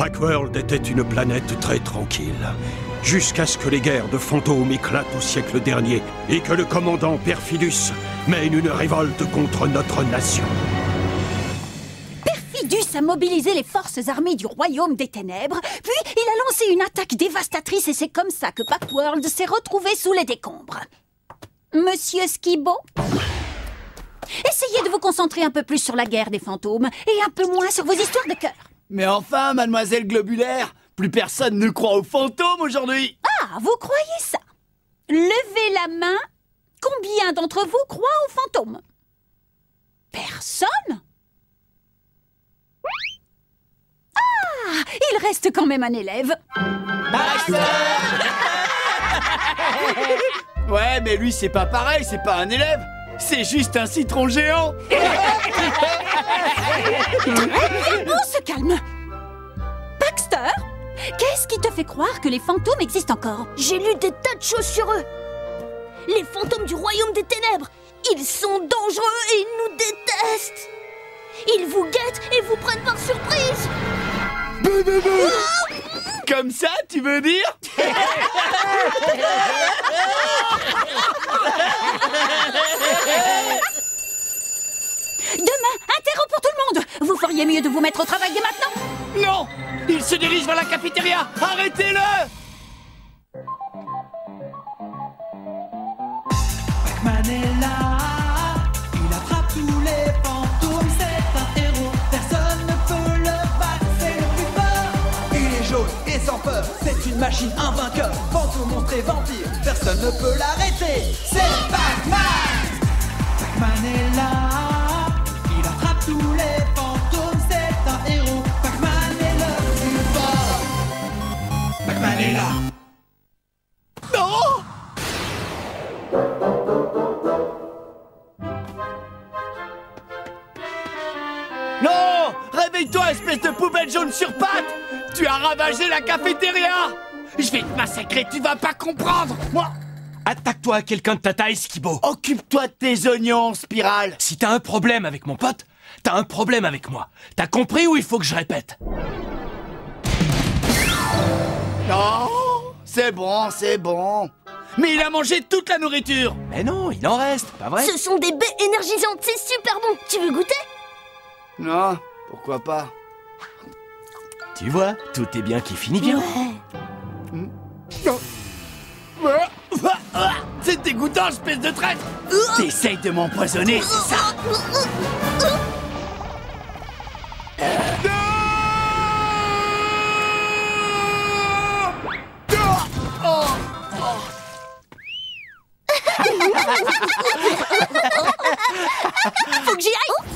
Packworld était une planète très tranquille, jusqu'à ce que les guerres de fantômes éclatent au siècle dernier et que le commandant Perfidus mène une révolte contre notre nation. Perfidus a mobilisé les forces armées du Royaume des Ténèbres, puis il a lancé une attaque dévastatrice et c'est comme ça que Packworld s'est retrouvé sous les décombres. Monsieur Skibo, essayez de vous concentrer un peu plus sur la guerre des fantômes et un peu moins sur vos histoires de cœur. Mais enfin, mademoiselle Globulaire, plus personne ne croit aux fantômes aujourd'hui. Ah, vous croyez ça? Levez la main. Combien d'entre vous croient aux fantômes? Personne? Ah, il reste quand même un élève. Baxter. Ouais, mais lui, c'est pas pareil, c'est pas un élève. C'est juste un citron géant. On se calme. Baxter, qu'est-ce qui te fait croire que les fantômes existent encore? J'ai lu des tas de choses sur eux. Les fantômes du Royaume des Ténèbres. Ils sont dangereux et ils nous détestent. Ils vous guettent et vous prennent par surprise. Comme ça, tu veux dire? Demain, interro pour tout le monde. Vous feriez mieux de vous mettre au travail dès maintenant. Non! Il se dirige vers la cafétéria. Arrêtez-le! Pac-Man est là, il attrape tous les fantômes, c'est un héros, personne ne peut le battre, c'est le plus fort. Il est jaune et sans peur, c'est une machine invainqueur, fantôme, monstre et vampire, personne ne peut l'arrêter, c'est Pac-Man. Pac-Man est là, il attrape tous les fantômes, c'est un héros, Pac-Man est le plus fort. Pac-Man est là. Non! Non! Réveille-toi, espèce de poubelle jaune sur pattes! Tu as ravagé la cafétéria! Je vais te massacrer, tu vas pas comprendre! Moi! Attaque-toi à quelqu'un de ta taille, Skibo. Occupe-toi de tes oignons, Spirale! Si t'as un problème avec mon pote, t'as un problème avec moi. T'as compris ou il faut que je répète? Non! C'est bon, c'est bon! Mais il a mangé toute la nourriture! Mais non, il en reste, pas vrai? Ce sont des baies énergisantes, c'est super bon. Tu veux goûter? Non, pourquoi pas? Tu vois, tout est bien qui finit bien. C'est dégoûtant, espèce de traître! T'essayes de m'empoisonner, c'est ça? Faut que j'y aille.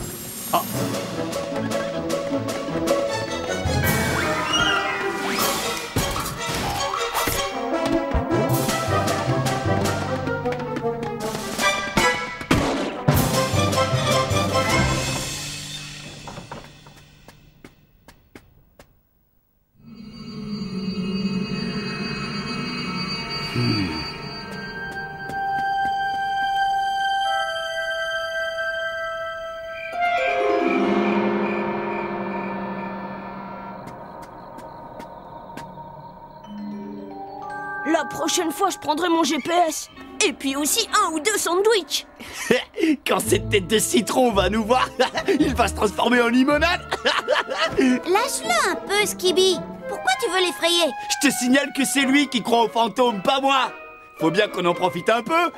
La prochaine fois, je prendrai mon GPS. Et puis aussi 1 ou 2 sandwichs. Quand cette tête de citron va nous voir, il va se transformer en limonade. Lâche-le un peu, Skibby. Pourquoi tu veux l'effrayer? Je te signale que c'est lui qui croit aux fantômes, pas moi. Faut bien qu'on en profite un peu.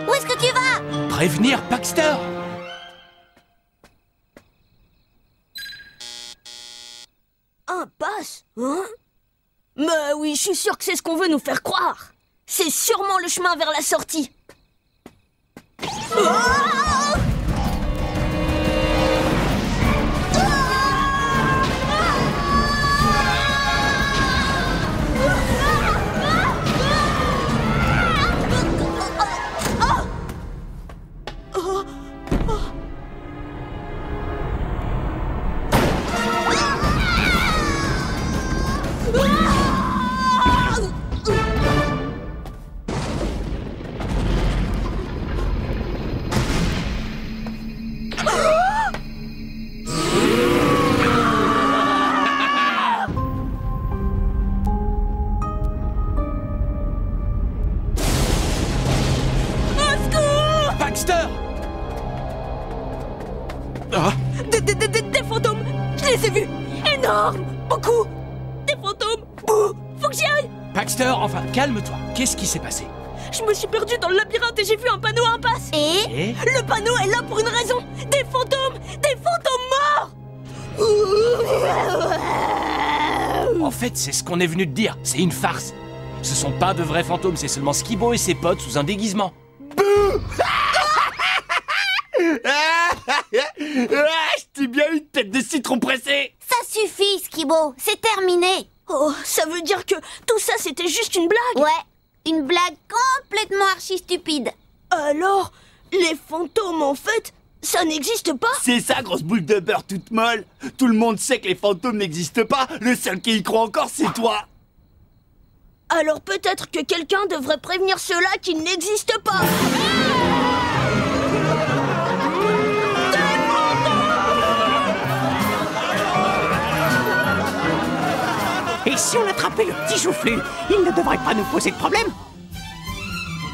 Où est-ce que tu vas? Prévenir Baxter. Un pass? Hein? Mais oui, je suis sûr que c'est ce qu'on veut nous faire croire. C'est sûrement le chemin vers la sortie. Ah! Je les ai vus. Énormes. Beaucoup. Des fantômes. Bouh. Faut que j'y aille. Baxter, enfin, calme-toi. Qu'est-ce qui s'est passé? Je me suis perdu dans le labyrinthe et j'ai vu un panneau impasse. Et Le panneau est là pour une raison. Des fantômes morts. En fait, c'est ce qu'on est venu te dire. C'est une farce. Ce sont pas de vrais fantômes, c'est seulement Skibo et ses potes sous un déguisement. Je t'ai bien eu une tête de citron pressé. Ça suffit, Skibo, c'est terminé. Oh, ça veut dire que tout ça c'était juste une blague? Ouais, une blague complètement archi-stupide. Alors, les fantômes en fait, ça n'existe pas? C'est ça, grosse boule de beurre toute molle. Tout le monde sait que les fantômes n'existent pas. Le seul qui y croit encore, c'est toi. Alors peut-être que quelqu'un devrait prévenir ceux-là qui n'existent pas. Et si on attrapait le petit joufflu, il ne devrait pas nous poser de problème.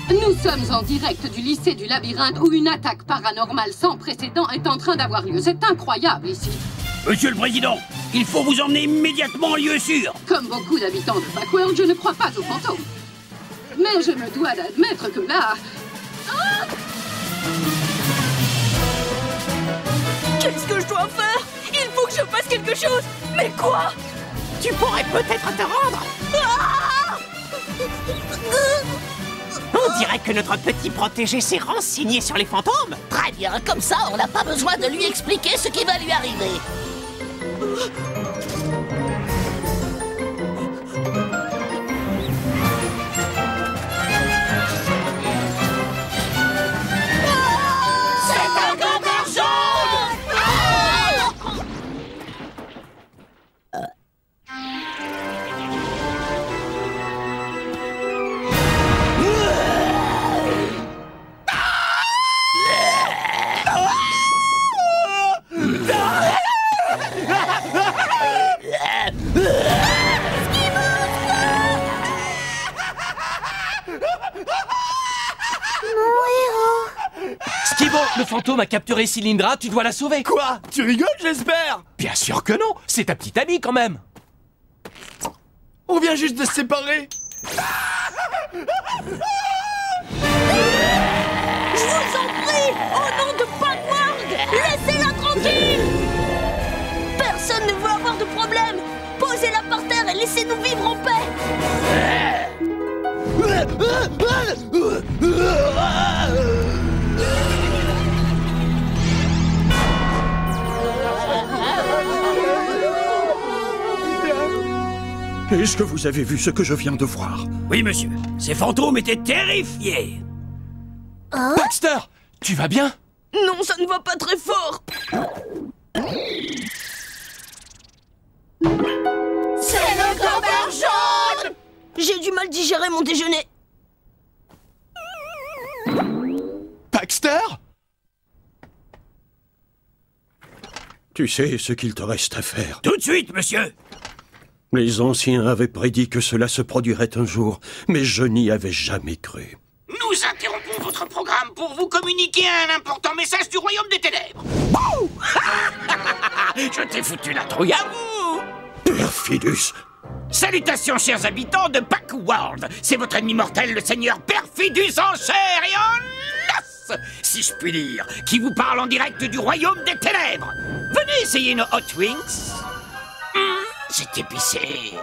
Nous sommes en direct du lycée du labyrinthe où une attaque paranormale sans précédent est en train d'avoir lieu. C'est incroyable ici. Monsieur le Président, il faut vous emmener immédiatement en lieu sûr. Comme beaucoup d'habitants de Backworld, je ne crois pas aux fantômes. Mais je me dois d'admettre que là... Ah! Qu'est-ce que je dois faire? Il faut que je fasse quelque chose. Mais quoi? Tu pourrais peut-être te rendre. On dirait que notre petit protégé s'est renseigné sur les fantômes. Très bien, comme ça, on n'a pas besoin de lui expliquer ce qui va lui arriver. C'est un gambeur jaune! Skibo, le fantôme a capturé Cylindra, tu dois la sauver. Quoi? Tu rigoles, j'espère? Bien sûr que non, c'est ta petite amie quand même. On vient juste de se séparer. Je vous en prie, au nom de Backworld, laissez-la tranquille. Personne ne veut avoir de problème. Posez-la par terre et laissez-nous vivre en paix. Est-ce que vous avez vu ce que je viens de voir? Oui, monsieur. Ces fantômes étaient terrifiés. Baxter, tu vas bien? Non, ça ne va pas très fort. C'est le gambeur jaune! J'ai du mal à digérer mon déjeuner. Baxter? Tu sais ce qu'il te reste à faire. Tout de suite, monsieur. Les anciens avaient prédit que cela se produirait un jour, mais je n'y avais jamais cru. Nous interrompons votre programme pour vous communiquer un important message du Royaume des Ténèbres. Bouh! Je t'ai foutu la trouille à vous! Perfidus! Salutations, chers habitants de Backworld! C'est votre ennemi mortel, le seigneur Perfidus en chair et en os, si je puis dire, qui vous parle en direct du Royaume des Ténèbres. Venez essayer nos Hot Wings. C'est épicé.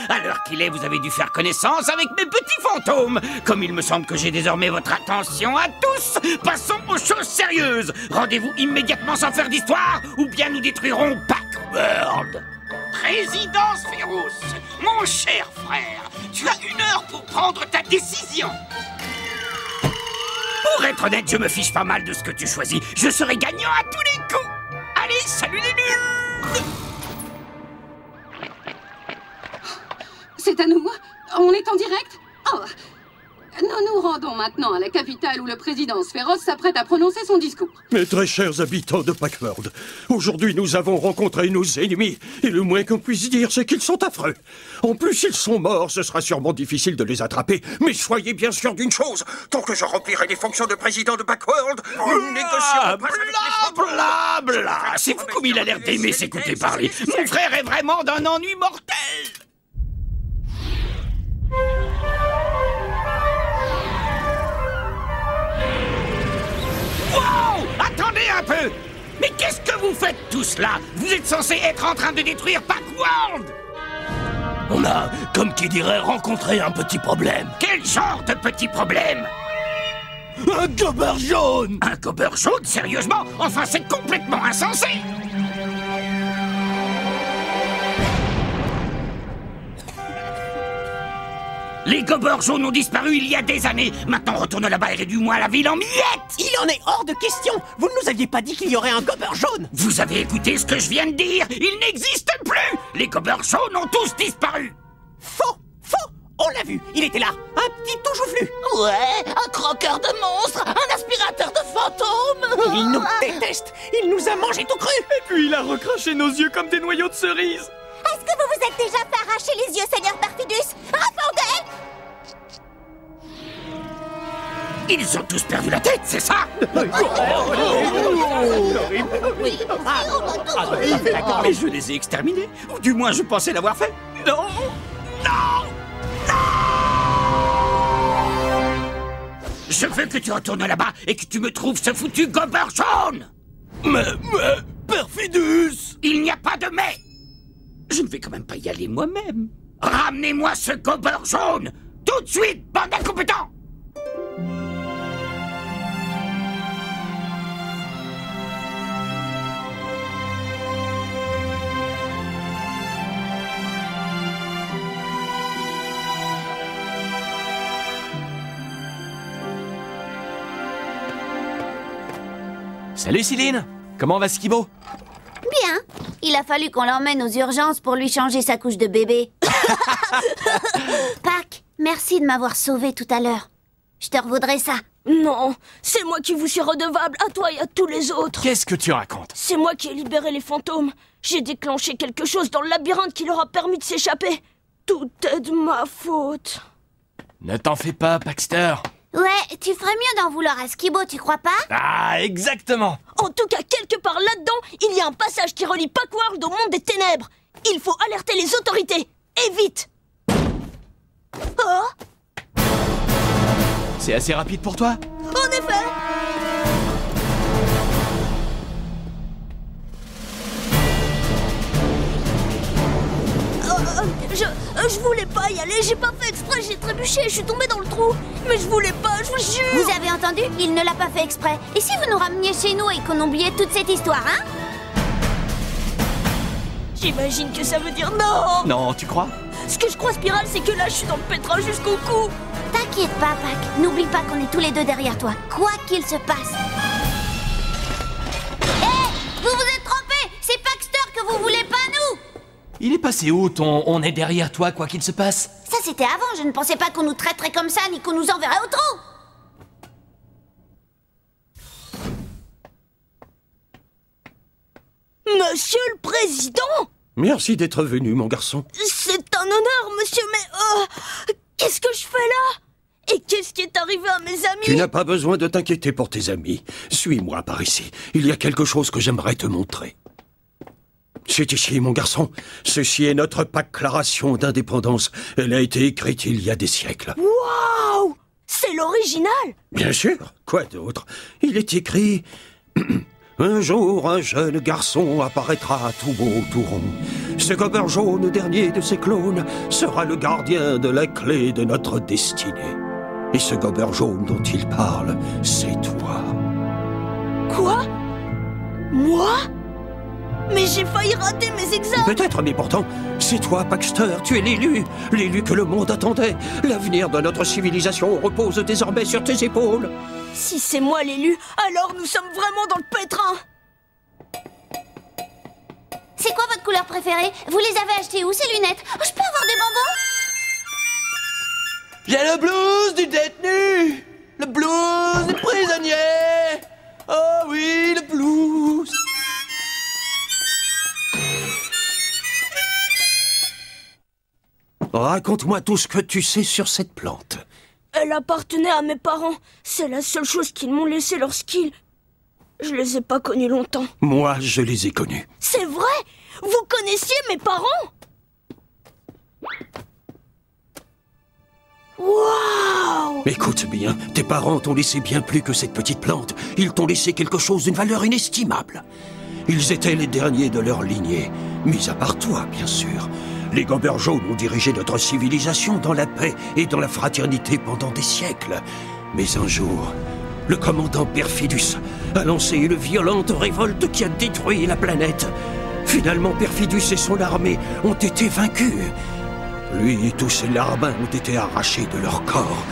À l'heure qu'il est, vous avez dû faire connaissance avec mes petits fantômes. Comme il me semble que j'ai désormais votre attention à tous, passons aux choses sérieuses. Rendez-vous immédiatement sans faire d'histoire, ou bien nous détruirons Backworld. Présidence Féroce, mon cher frère, tu as 1 heure pour prendre ta décision. Pour être honnête, je me fiche pas mal de ce que tu choisis. Je serai gagnant à tous les coups. Allez, salut les nuls! C'est à nous? On est en direct? Oh! Nous nous rendons maintenant à la capitale où le président Sphéros s'apprête à prononcer son discours. Mes très chers habitants de Backworld, aujourd'hui nous avons rencontré nos ennemis, et le moins qu'on puisse dire c'est qu'ils sont affreux. En plus, ils sont morts, ce sera sûrement difficile de les attraper, mais soyez bien sûrs d'une chose, tant que je remplirai les fonctions de président de Backworld, nous négocierons pas avec les fantômes. blabla. C'est fou comme il a l'air d'aimer s'écouter parler. Mon frère est vraiment d'un ennui mortel. Wow! Attendez un peu! Mais qu'est-ce que vous faites tous là? Vous êtes censés être en train de détruire Packworld! On a, comme qui dirait, rencontré un petit problème. Quel genre de petit problème? Un gobeur jaune! Un gobeur jaune? Sérieusement? Enfin, c'est complètement insensé! Les gobeurs jaunes ont disparu il y a des années. Maintenant, retourne là-bas et réduis-moi la ville en miettes. Il en est hors de question. Vous ne nous aviez pas dit qu'il y aurait un gobeur jaune. Vous avez écouté ce que je viens de dire? Il n'existe plus. Les gobeurs jaunes ont tous disparu. Faux. On l'a vu, il était là, un petit tout joufflu. Ouais, un croqueur de monstres, un aspirateur de fantômes. Il nous déteste, il nous a mangé tout cru. Et puis il a recraché nos yeux comme des noyaux de cerises. Est-ce que vous vous êtes déjà fait arracher les yeux, Seigneur Perfidus? Répondez! Ils ont tous perdu la tête, c'est ça? Mais je les ai exterminés. Ou du moins, je pensais l'avoir fait. Non! Je veux que tu retournes là-bas et que tu me trouves ce foutu gobeur jaune! Mais, Perfidus! Il n'y a pas de mais! Je ne vais quand même pas y aller moi-même. Ramenez-moi ce gobeur jaune! Tout de suite, bande d'incompétents! Salut Céline! Comment va Skibo? Bien. Il a fallu qu'on l'emmène aux urgences pour lui changer sa couche de bébé. Pac, merci de m'avoir sauvé tout à l'heure. Je te revaudrai ça. Non, c'est moi qui vous suis redevable, à toi et à tous les autres. Qu'est-ce que tu racontes? C'est moi qui ai libéré les fantômes. J'ai déclenché quelque chose dans le labyrinthe qui leur a permis de s'échapper. Tout est de ma faute. Ne t'en fais pas, Paxter. Ouais, tu ferais mieux d'en vouloir à Skibo, tu crois pas? Ah, exactement. En tout cas, quelque part là-dedans, il y a un passage qui relie Packworld au monde des ténèbres. Il faut alerter les autorités. Et vite. Oh! C'est assez rapide pour toi? En effet. Je voulais pas y aller, j'ai pas fait exprès, j'ai trébuché, je suis tombée dans le trou. Mais je voulais pas, je vous jure. Vous avez entendu? Il ne l'a pas fait exprès. Et si vous nous rameniez chez nous et qu'on oubliait toute cette histoire, hein? J'imagine que ça veut dire non. Non, tu crois? Ce que je crois, Spiral, c'est que là, je suis dans le pétrin jusqu'au cou. T'inquiète pas, Pac. N'oublie pas qu'on est tous les deux derrière toi, quoi qu'il se passe. Hé! Vous vous êtes trompés! C'est Paxter que vous voulez pas, nous! Il est passé où ton on est derrière toi, quoi qu'il se passe? Ça, c'était avant. Je ne pensais pas qu'on nous traiterait comme ça, ni qu'on nous enverrait au trou. Monsieur le Président! Merci d'être venu, mon garçon. C'est un honneur, monsieur, mais... qu'est-ce que je fais là? Et qu'est-ce qui est arrivé à mes amis? Tu n'as pas besoin de t'inquiéter pour tes amis. Suis-moi par ici. Il y a quelque chose que j'aimerais te montrer. C'est ici, mon garçon. Ceci est notre déclaration d'indépendance. Elle a été écrite il y a des siècles. Waouh! C'est l'original! Bien sûr. Quoi d'autre? Il est écrit... Un jour, un jeune garçon apparaîtra tout beau, tout rond. Ce gobeur jaune, dernier de ses clones, sera le gardien de la clé de notre destinée. Et ce gobeur jaune dont il parle, c'est toi. Quoi? Moi? Mais j'ai failli rater mes examens! Peut-être, mais pourtant, c'est toi, Paxter, tu es l'élu. L'élu que le monde attendait. L'avenir de notre civilisation repose désormais sur tes épaules. Si c'est moi l'élu, alors nous sommes vraiment dans le pétrin! C'est quoi votre couleur préférée? Vous les avez achetées où, ces lunettes? Oh, je peux avoir des bonbons? J'ai le blues du détenu! Le blues du prisonnier! Oh oui, le blues! Raconte-moi tout ce que tu sais sur cette plante. Elle appartenait à mes parents. C'est la seule chose qu'ils m'ont laissé lorsqu'ils... Je les ai pas connus longtemps. Moi, je les ai connus. C'est vrai? Vous connaissiez mes parents? Waouh! Écoute bien, tes parents t'ont laissé bien plus que cette petite plante. Ils t'ont laissé quelque chose d'une valeur inestimable. Ils étaient les derniers de leur lignée, mis à part toi, bien sûr. Les Gobers jaunes ont dirigé notre civilisation dans la paix et dans la fraternité pendant des siècles. Mais un jour, le commandant Perfidus a lancé une violente révolte qui a détruit la planète. Finalement, Perfidus et son armée ont été vaincus. Lui et tous ses larbins ont été arrachés de leur corps,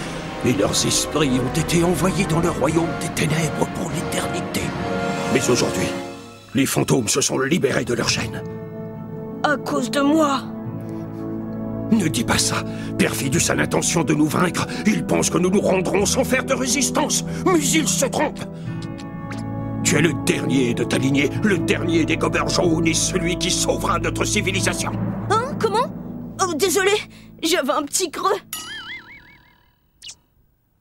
et leurs esprits ont été envoyés dans le royaume des ténèbres pour l'éternité. Mais aujourd'hui, les fantômes se sont libérés de leur chaîne. À cause de moi? Ne dis pas ça. Perfidus a l'intention de nous vaincre. Il pense que nous nous rendrons sans faire de résistance. Mais il se trompe. Tu es le dernier de ta lignée, le dernier des Gobers jaunes et celui qui sauvera notre civilisation. Hein? Comment? Oh, désolé, j'avais un petit creux.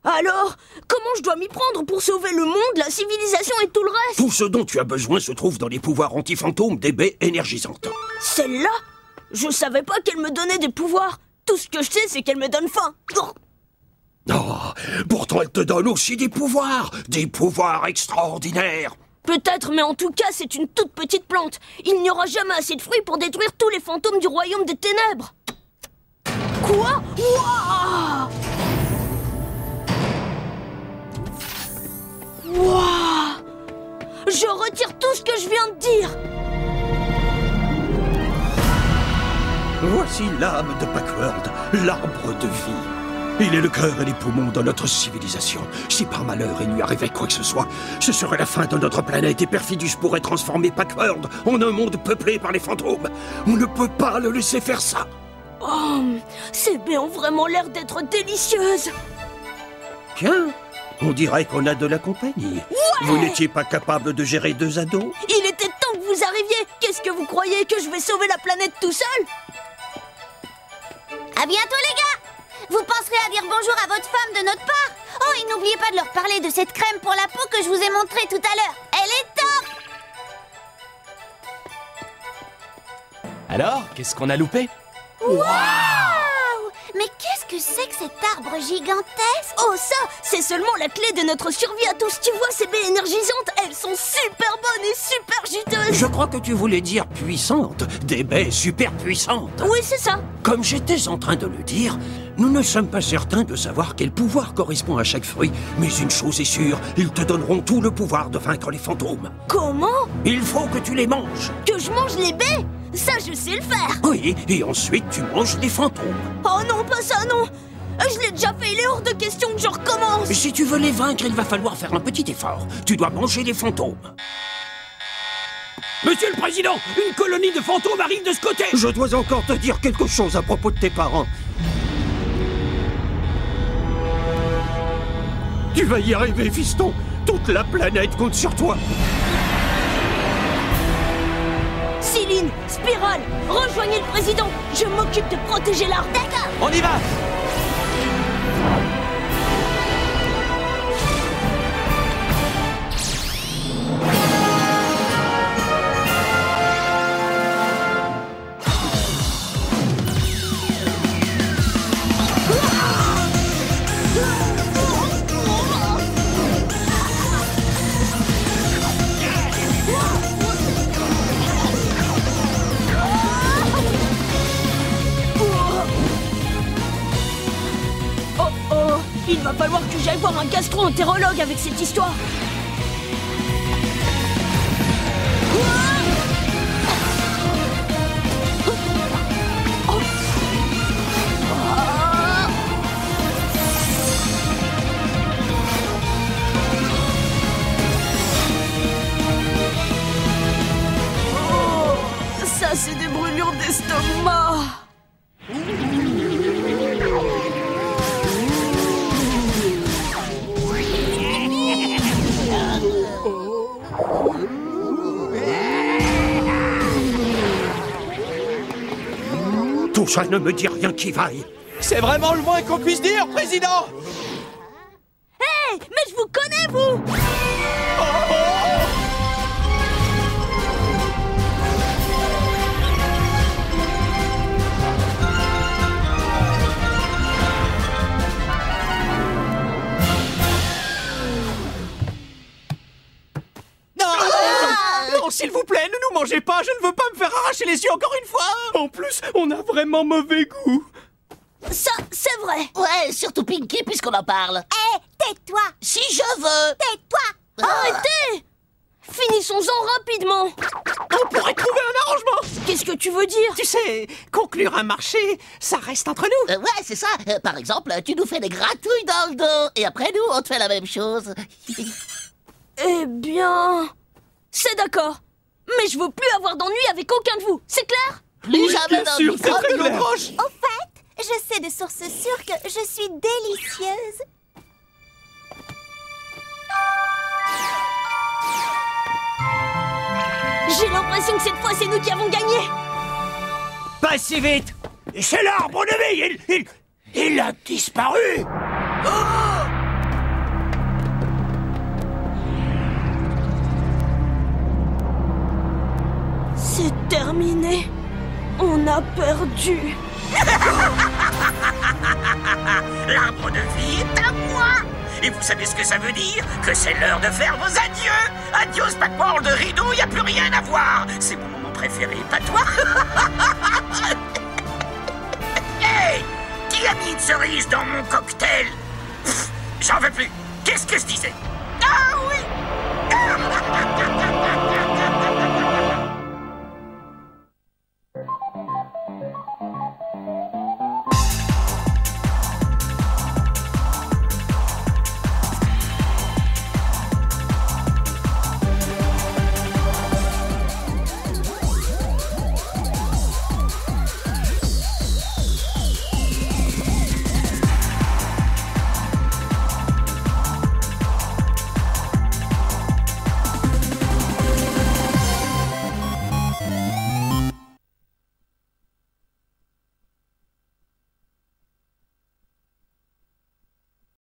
Alors, comment je dois m'y prendre pour sauver le monde, la civilisation et tout le reste? Tout ce dont tu as besoin se trouve dans les pouvoirs anti-fantômes des baies énergisantes. Celle-là? Je savais pas qu'elle me donnait des pouvoirs. Tout ce que je sais, c'est qu'elle me donne faim. Oh, pourtant elle te donne aussi des pouvoirs extraordinaires. Peut-être, mais en tout cas, c'est une toute petite plante. Il n'y aura jamais assez de fruits pour détruire tous les fantômes du royaume des ténèbres. Quoi? Wouah! Wouah! Je retire tout ce que je viens de dire. Voici l'âme de Packworld, l'arbre de vie. Il est le cœur et les poumons de notre civilisation. Si par malheur il lui arrivait quoi que ce soit, ce serait la fin de notre planète et Perfidus pourrait transformer Packworld en un monde peuplé par les fantômes. On ne peut pas le laisser faire ça. Oh, ces baies ont vraiment l'air d'être délicieuses. Tiens, on dirait qu'on a de la compagnie. Ouais! Vous n'étiez pas capable de gérer 2 ados? Il était temps que vous arriviez. Qu'est-ce que vous croyez, que je vais sauver la planète tout seul? À bientôt les gars! Vous penserez à dire bonjour à votre femme de notre part. Oh, et n'oubliez pas de leur parler de cette crème pour la peau que je vous ai montrée tout à l'heure. Elle est top! Alors, qu'est-ce qu'on a loupé? Waouh! Mais qu'est-ce que c'est que cet arbre gigantesque? Oh ça, c'est seulement la clé de notre survie à tous. Tu vois ces baies énergisantes, elles sont super bonnes et super juteuses. Je crois que tu voulais dire puissantes, des baies super puissantes. Oui, c'est ça. Comme j'étais en train de le dire, nous ne sommes pas certains de savoir quel pouvoir correspond à chaque fruit. Mais une chose est sûre, ils te donneront tout le pouvoir de vaincre les fantômes. Comment? Il faut que tu les manges. Que je mange les baies? Ça, je sais le faire. Oui, et ensuite tu manges les fantômes. Oh non, pas ça, non. Je l'ai déjà fait, il est hors de question que je recommence. Si tu veux les vaincre, il va falloir faire un petit effort. Tu dois manger les fantômes. Monsieur le Président, une colonie de fantômes arrive de ce côté. Je dois encore te dire quelque chose à propos de tes parents. Tu vas y arriver, fiston. Toute la planète compte sur toi. Céline, Spirale, rejoignez le président. Je m'occupe de protéger l'arbre. D'accord. On y va! Il va falloir que j'aille voir un gastro-entérologue avec cette histoire. Ça, c'est des brûlures d'estomac. Tout ça ne me dit rien qui vaille. C'est vraiment le moins qu'on puisse dire, Président. Hé, mais je vous connais, vous. Oh, oh. plaît, ne nous mangez pas, je ne veux pas me faire arracher les yeux encore une fois. En plus, on a vraiment mauvais goût. Ça, c'est vrai. Ouais, surtout Pinky, puisqu'on en parle. Hé, tais-toi! Si je veux. Tais-toi! Arrêtez! Finissons-en rapidement. On pourrait trouver un arrangement. Qu'est-ce que tu veux dire? Tu sais, conclure un marché, ça reste entre nous. Ouais, c'est ça. Par exemple, tu nous fais des gratouilles dans le dos, et après nous, on te fait la même chose. Eh bien... C'est d'accord. Mais je veux plus avoir d'ennui avec aucun de vous, c'est clair? Plus jamais dans le c'est très clair. Au fait, je sais de source sûre que je suis délicieuse. J'ai l'impression que cette fois, c'est nous qui avons gagné. Pas si vite! C'est l'arbre de vie! Il a disparu! C'est terminé. On a perdu. L'arbre de vie est à moi! Et vous savez ce que ça veut dire? Que c'est l'heure de faire vos adieux! Adios, Packworld, rideau, y a plus rien à voir! C'est mon moment préféré, pas toi? Hey! Qui a mis une cerise dans mon cocktail? Pff, j'en veux plus! Qu'est-ce que je disais? Ah oui!